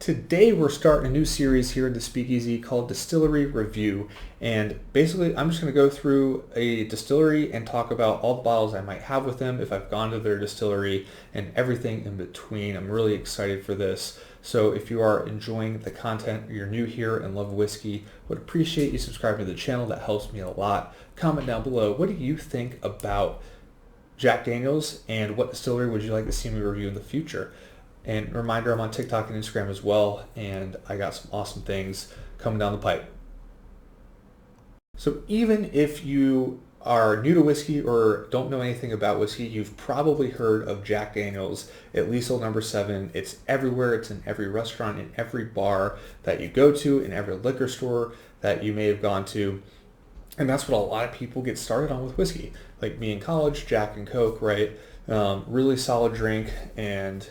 Today we're starting a new series here at the Speakeasy called Distillery Review, and basically I'm just going to go through a distillery and talk about all the bottles I might have with them if I've gone to their distillery and everything in between. I'm really excited for this. So if you are enjoying the content, or you're new here and love whiskey, would appreciate you subscribing to the channel. That helps me a lot. Comment down below, what do you think about Jack Daniels and what distillery would you like to see me review in the future? And reminder, I'm on TikTok and Instagram as well, and I got some awesome things coming down the pipe. So even if you are new to whiskey or don't know anything about whiskey, you've probably heard of Jack Daniels, at least old number 7. It's everywhere. It's in every restaurant, in every bar that you go to, in every liquor store that you may have gone to. And that's what a lot of people get started on with whiskey. Like me in college, Jack and Coke, right? Really solid drink, and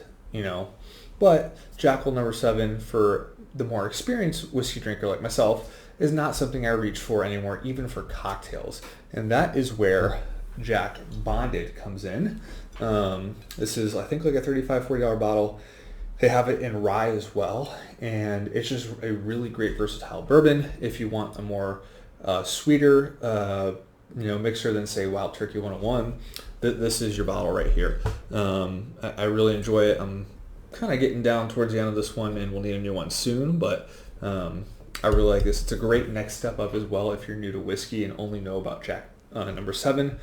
but Jack Old number 7 for the more experienced whiskey drinker like myself is not something I reach for anymore, even for cocktails. And that is where Jack Bonded comes in. This is, I think, like a $35, $40 bottle. They have it in rye as well, and it's just a really great versatile bourbon if you want a more sweeter mixer than, say, Wild Turkey 101. This is your bottle right here. I really enjoy it. I'm kind of getting down towards the end of this one, and we'll need a new one soon, but I really like this. It's a great next step up as well if you're new to whiskey and only know about Jack number 7.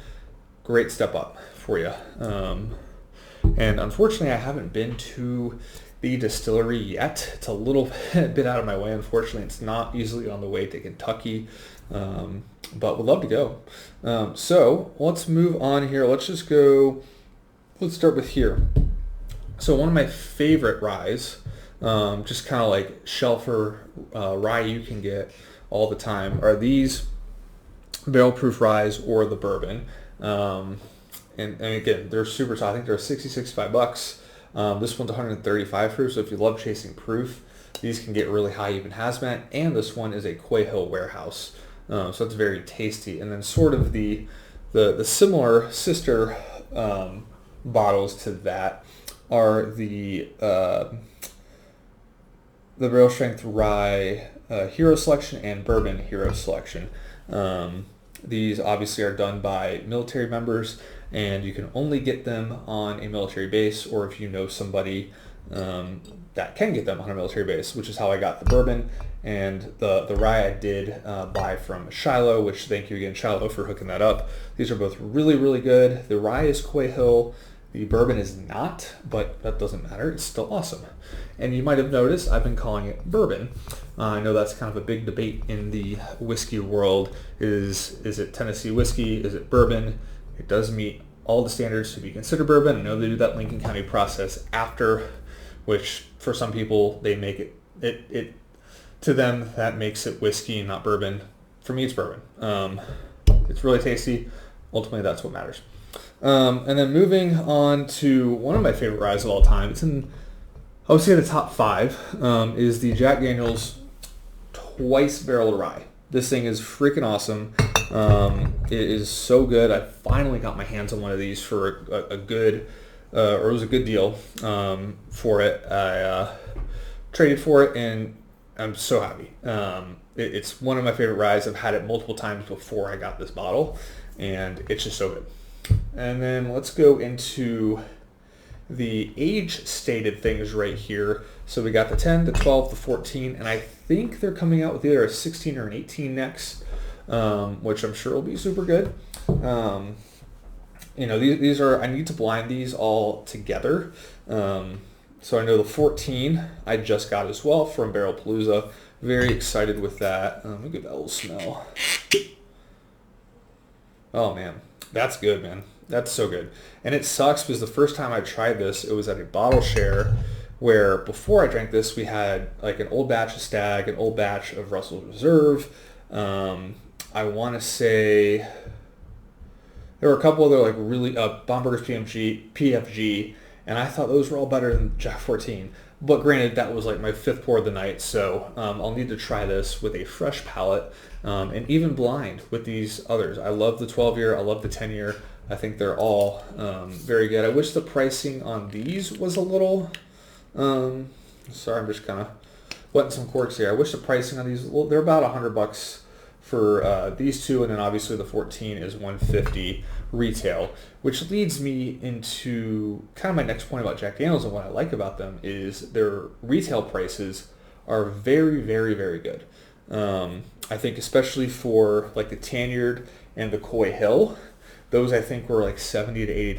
Great step up for you. And unfortunately, I haven't been to the distillery yet. It's a little bit out of my way. Unfortunately, it's not easily on the way to Kentucky, but would love to go. So let's move on here. Let's start with here. So one of my favorite ryes, just kind of like shelfer rye you can get all the time, are these barrel proof ryes or the bourbon. And again, they're super tall. I think they're $65. This one's 135 proof, so if you love chasing proof, these can get really high, even hazmat. And this one is a Quay Hill warehouse, so it's very tasty. And then sort of the similar sister bottles to that are the barrel strength rye Hero Selection and bourbon Hero Selection. These obviously are done by military members, and you can only get them on a military base, or if you know somebody that can get them on a military base, which is how I got the bourbon. And the rye I did buy from Shiloh, which thank you again, Shiloh, for hooking that up. These are both really, really good. The rye is Quay Hill. The bourbon is not, but that doesn't matter. It's still awesome. And you might have noticed I've been calling it bourbon. I know that's kind of a big debate in the whiskey world. Is it Tennessee whiskey? Is it bourbon? It does meet all the standards to be considered bourbon. I know they do that Lincoln County process after, which for some people they make it to them that makes it whiskey and not bourbon. For me, it's bourbon. It's really tasty. Ultimately, that's what matters. And then moving on to one of my favorite ryes of all time. It's in, I would say, the top 5, is the Jack Daniels Twice Barreled Rye. This thing is freaking awesome. It is so good. I finally got my hands on one of these for a good, or it was a good deal for it. I traded for it, and I'm so happy. It's one of my favorite ryes. I've had it multiple times before I got this bottle, and it's just so good. And then let's go into the age stated things right here. So we got the 10, the 12, the 14, and I think they're coming out with either a 16 or an 18 next, which I'm sure will be super good. These are, I need to blind these all together. So I know the 14 I just got as well from Barrel Palooza. Very excited with that. Let me give that a little smell. Oh man, that's good, man. That's so good. And it sucks because the first time I tried this, it was at a bottle share where before I drank this, we had like an old batch of Stag, an old batch of Russell's Reserve. I want to say there were a couple other like really Bomberger's PFG, and I thought those were all better than Jack 14. But granted, that was like my 5th pour of the night, so I'll need to try this with a fresh palate, and even blind with these others. I love the 12-year, I love the 10-year. I think they're all very good. I wish the pricing on these was a little Sorry, I'm just kind of wetting some corks here. I wish the pricing on these, well, they're about $100 for these two, and then obviously the 14 is 150 retail, which leads me into kind of my next point about Jack Daniels, and what I like about them is their retail prices are very, very, very good. I think especially for like the Tanyard and the Coy Hill, those I think were like $70 to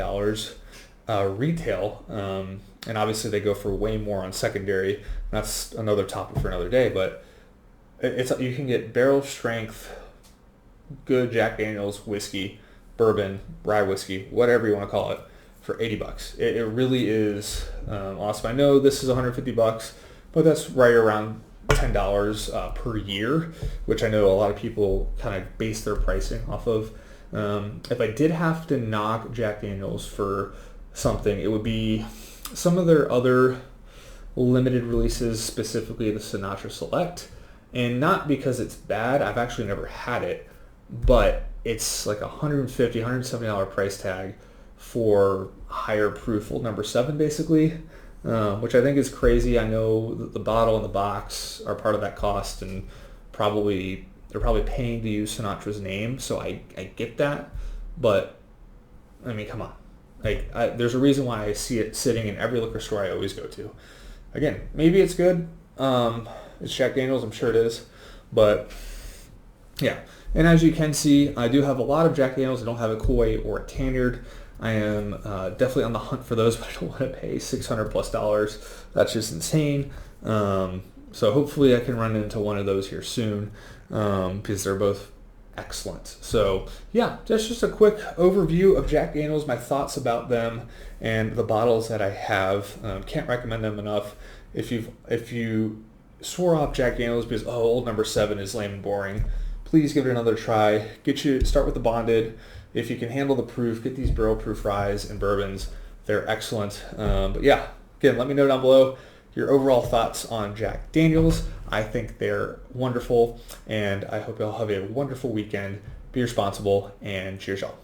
$80 retail, and obviously they go for way more on secondary. That's another topic for another day, but it's you can get barrel strength, good Jack Daniels whiskey, bourbon, rye whiskey, whatever you want to call it, for $80. It really is awesome. I know this is $150, but that's right around $10 per year, which I know a lot of people kind of base their pricing off of. If I did have to knock Jack Daniels for something, it would be some of their other limited releases, specifically the Sinatra Select. And not because it's bad, I've actually never had it, but it's like $150, $170 price tag for higher proof Old Number 7 basically, which I think is crazy. I know the bottle and the box are part of that cost, and they're probably paying to use Sinatra's name, so I get that, but I mean, come on. There's a reason why I see it sitting in every liquor store I always go to. Again, maybe it's good. It's Jack Daniels, I'm sure it is, but yeah. And as you can see, I do have a lot of Jack Daniels. I don't have a Coy or a Tanyard. I am definitely on the hunt for those, but I don't want to pay $600+. That's just insane. So hopefully I can run into one of those here soon, because they're both excellent. So yeah, that's just a quick overview of Jack Daniels, my thoughts about them and the bottles that I have. Can't recommend them enough. If you swore off Jack Daniels because Old Number 7 is lame and boring, please give it another try. Start with the bonded. If you can handle the proof, get these barrel proof ryes and bourbons. They're excellent. But yeah, again, let me know down below your overall thoughts on Jack Daniels. I think they're wonderful, and I hope you all have a wonderful weekend. Be responsible, and cheers, y'all.